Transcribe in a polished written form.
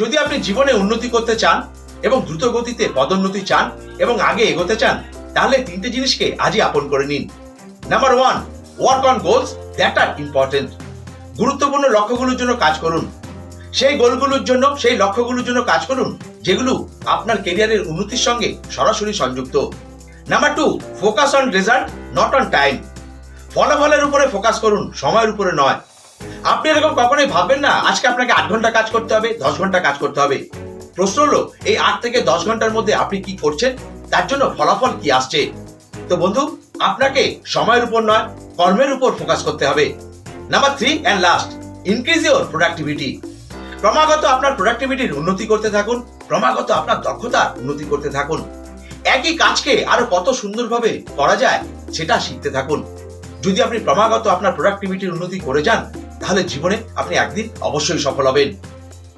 যদি আপনি জীবনে উন্নতি করতে চান এবং দ্রুত গতিতে পদোন্নতি চান এবং আগে এগোতে চান, তাহলে তিনটে জিনিসকে আজই আপন করে নিন। Number 1, work on goals that are important. গুরুত্বপূর্ণ লক্ষ্যগুলোর জন্য কাজ করুন। সেই গোলগুলোর জন্য, সেই লক্ষ্যগুলোর জন্য কাজ করুন যেগুলো আপনার ক্যারিয়ারের উন্নতির সঙ্গে সরাসরি সংযুক্ত। Number 2, focus on result not on time. ফলাফলের উপরে ফোকাস করুন, সময়ের উপরে নয়। আপনি এরকম কখনোই ভাববেন না আজকে আপনাকে 8 ঘন্টা কাজ করতে হবে, 10 ঘন্টা কাজ করতে হবে। প্রশ্ন হলো এই 8 থেকে 10 ঘন্টার মধ্যে আপনি কি করছেন, তার জন্য ফলাফল কি আসছে। তো বন্ধু, আপনাকে সময়ের উপর নয়, কর্মের উপর ফোকাস করতে হবে। Number 3 and last, increase your productivity. ক্রমাগত আপনার প্রোডাক্টিভিটির উন্নতি করতে থাকুন, ক্রমাগত আপনার দক্ষতার উন্নতি করতে থাকুন। একই কাজকে আরো কত সুন্দরভাবে করা যায় সেটা শিখতে থাকুন। যদি আপনি ক্রমাগত আপনার প্রোডাক্টিভিটির উন্নতি করে যান, তাহলে জীবনে আপনি একদিন অবশ্যই সফল হবেন।